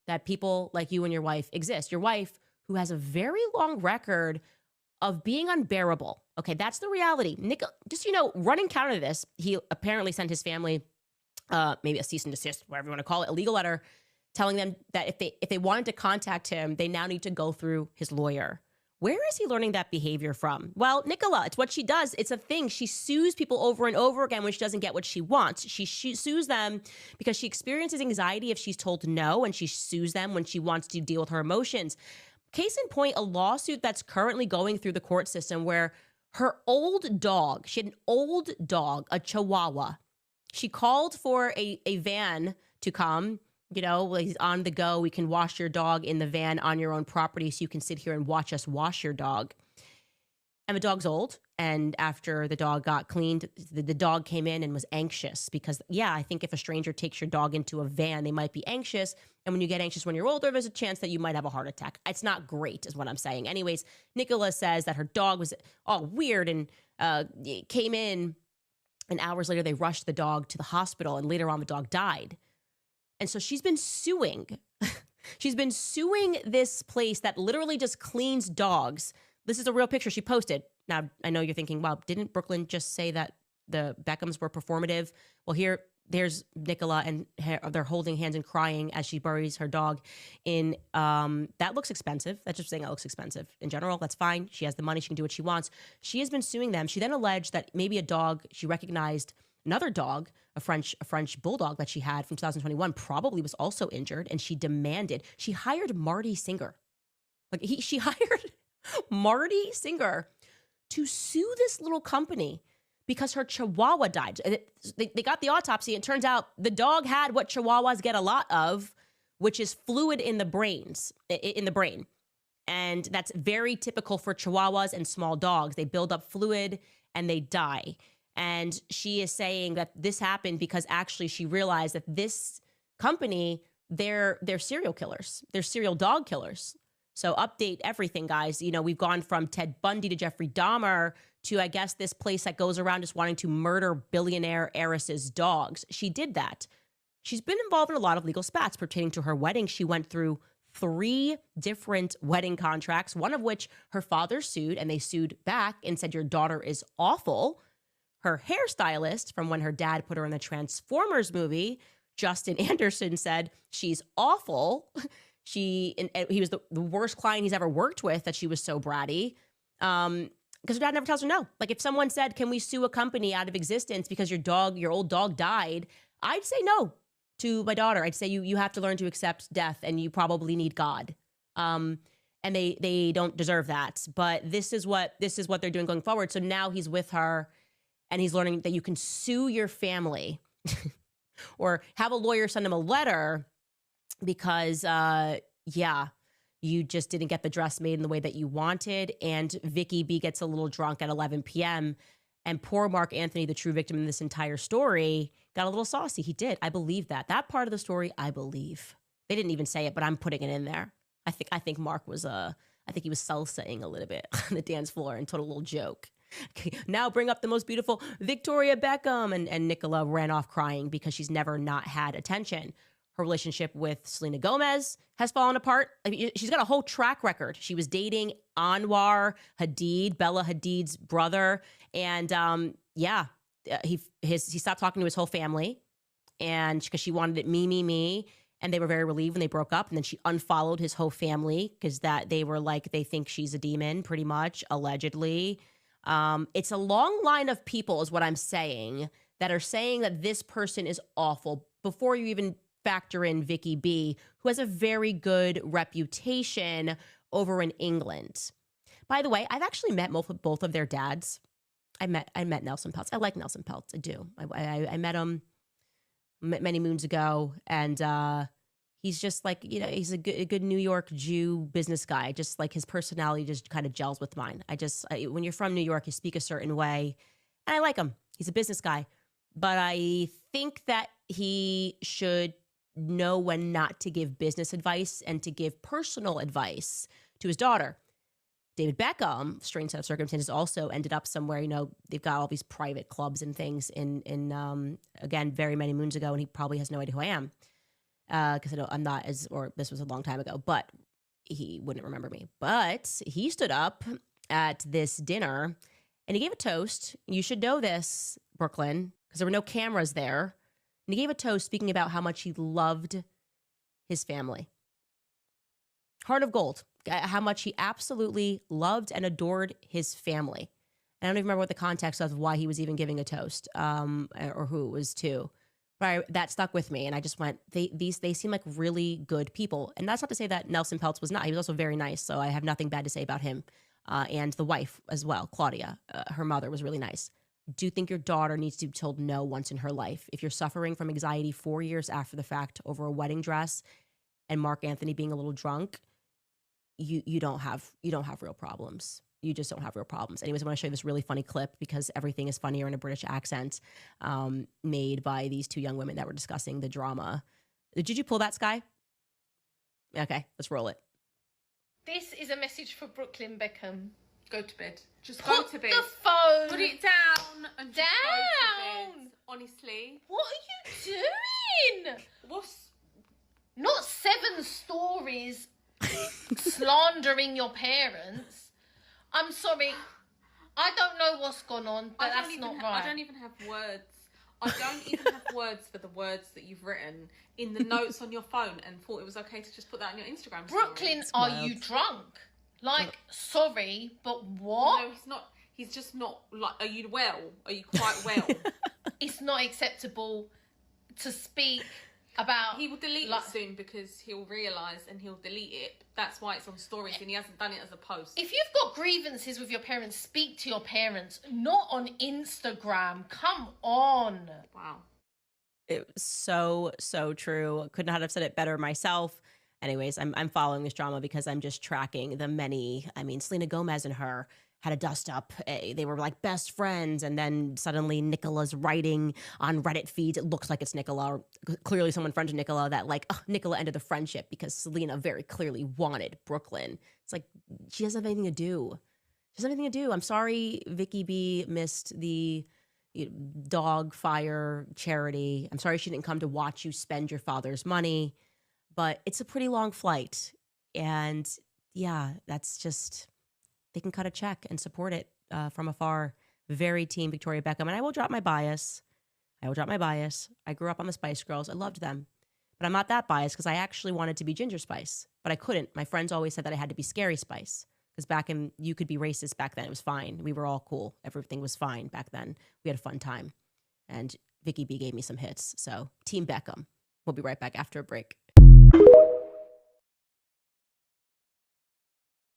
that people like you and your wife exist. Your wife, who has a very long record of being unbearable. Okay, that's the reality. Nick, just, running counter to this, he apparently sent his family maybe a cease and desist, whatever you want to call it, a legal letter telling them that if they wanted to contact him, they now need to go through his lawyer. Where is he learning that behavior from? Well, Nicola, it's what she does. It's a thing. She sues people over and over again when she doesn't get what she wants. She sues them because she experiences anxiety if she's told no, and she sues them when she wants to deal with her emotions. Case in point, a lawsuit that's currently going through the court system where her old dog, she had an old dog, a Chihuahua. She called for a van to come. He's on the go. We can wash your dog in the van on your own property so you can sit here and watch us wash your dog. And the dog's old. And after the dog got cleaned, the dog came in and was anxious because, I think if a stranger takes your dog into a van, they might be anxious. And when you get anxious when you're older, there's a chance that you might have a heart attack. It's not great is what I'm saying. Anyways, Nicola says that her dog was all weird and came in. And hours later, they rushed the dog to the hospital. And later on, the dog died. And so she's been suing. She's been suing this place that literally just cleans dogs. This is a real picture she posted. Now, I know you're thinking, wow, didn't Brooklyn just say that the Beckhams were performative? Well, there's Nicola, and they're holding hands and crying as she buries her dog in, that looks expensive. That's just saying that looks expensive. In general, that's fine. She has the money. She can do what she wants. She has been suing them. She then alleged that maybe a dog, she recognized another dog, a French bulldog that she had from 2021, probably was also injured, and she hired Marty Singer. She hired Marty Singer to sue this little company because her Chihuahua died. They got the autopsy, and it turns out the dog had what Chihuahuas get a lot of, which is fluid in the brain. And that's very typical for Chihuahuas and small dogs. They build up fluid and they die. And she is saying that this happened because actually she realized that this company, they're serial killers. They're serial dog killers. So update everything, guys. We've gone from Ted Bundy to Jeffrey Dahmer to, I guess, this place that goes around just wanting to murder billionaire heiresses' dogs. She did that. She's been involved in a lot of legal spats pertaining to her wedding. She went through 3 different wedding contracts, one of which her father sued, and they sued back and said, your daughter is awful. Her hairstylist from when her dad put her in the Transformers movie, Justin Anderson, said she's awful. He was the worst client he's ever worked with, that she was so bratty. Because her dad never tells her no. Like if someone said, can we sue a company out of existence because your old dog died? I'd say no to my daughter. I'd say you have to learn to accept death, and you probably need God. And they don't deserve that. But this is what they're doing going forward. So now he's with her, and he's learning that you can sue your family or have a lawyer send him a letter because, you just didn't get the dress made in the way that you wanted. And Vicky B gets a little drunk at 11 p.m. And poor Mark Anthony, the true victim in this entire story, got a little saucy. He did. I believe that. That part of the story, I believe. They didn't even say it, but I'm putting it in there. I think Mark was, I think he was salsaing a little bit on the dance floor and told a little joke. Okay, now bring up the most beautiful Victoria Beckham. And Nicola ran off crying because she's never not had attention. Her relationship with Selena Gomez has fallen apart. I mean, she's got a whole track record. She was dating Anwar Hadid, Bella Hadid's brother. And he stopped talking to his whole family, and because she wanted it me. And they were very relieved when they broke up. And then she unfollowed his whole family because they were like, they think she's a demon, pretty much, allegedly. It's a long line of people, is what I'm saying, that are saying that this person is awful before you even factor in Vicky B, who has a very good reputation over in England. By the way, I've actually met both of their dads. I met Nelson Peltz. I like Nelson Peltz. I do. I met him many moons ago, and he's just like, he's a good New York Jew business guy. Just like his personality just kind of gels with mine. When you're from New York, you speak a certain way, and I like him. He's a business guy, but I think that he should know when not to give business advice and to give personal advice to his daughter. David Beckham, strange set of circumstances, also ended up somewhere, they've got all these private clubs and things in again, very many moons ago, and he probably has no idea who I am. because I know I'm not as, or this was a long time ago, but he wouldn't remember me. But he stood up at this dinner and he gave a toast. You should know this, Brooklyn, because there were no cameras there. And he gave a toast speaking about how much he loved his family. Heart of gold. How much he absolutely loved and adored his family. I don't even remember what the context of why he was even giving a toast, or who it was to. But that stuck with me, and I just went, they seem like really good people. And that's not to say that Nelson Peltz was not. He was also very nice, so I have nothing bad to say about him. And the wife as well, Claudia, her mother was really nice. Do you think your daughter needs to be told no once in her life? If you're suffering from anxiety 4 years after the fact over a wedding dress and Mark Anthony being a little drunk, you don't have real problems. You just don't have real problems. Anyways, I want to show you this really funny clip because everything is funnier in a British accent, made by these two young women that were discussing the drama. Did you pull that, Sky? Okay, let's roll it. This is a message for Brooklyn Beckham. Go to bed. Just go to bed. Put the phone. Put it down and just go to bed. Honestly. What are you doing? What's... Not 7 stories slandering your parents. I'm sorry. I don't know what's gone on, but that's not right. I don't even have words. I don't even have words for the words that you've written in the notes on your phone and thought it was okay to just put that on your Instagram story. Brooklyn, are you drunk? Like, sorry, but what? No, he's not. He's just not. Like, are you well? Are you quite well? It's not acceptable to speak about... He will delete it soon because he'll realise and he'll delete it. That's why it's on stories and he hasn't done it as a post. If you've got grievances with your parents, speak to your parents, not on Instagram. Come on. Wow. It was so true. Could not have said it better myself. Anyways, I'm following this drama because I'm just tracking the many. I mean, Selena Gomez and her had a dust up. They were like best friends. And then suddenly Nicola's writing on Reddit feeds. It looks like it's Nicola, or clearly someone friends with Nicola, that like, Nicola ended the friendship because Selena very clearly wanted Brooklyn. It's like, she doesn't have anything to do. She doesn't have anything to do. I'm sorry Vicky B missed the dog fire charity. I'm sorry she didn't come to watch you spend your father's money. But it's a pretty long flight. And yeah, that's just, they can cut a check and support it from afar. Very team Victoria Beckham. And I will drop my bias. I grew up on the Spice Girls. I loved them. But I'm not that biased because I actually wanted to be Ginger Spice. But I couldn't. My friends always said that I had to be Scary Spice. Because you could be racist back then. It was fine. We were all cool. Everything was fine back then. We had a fun time. And Vicky B gave me some hits. So Team Beckham. We'll be right back after a break.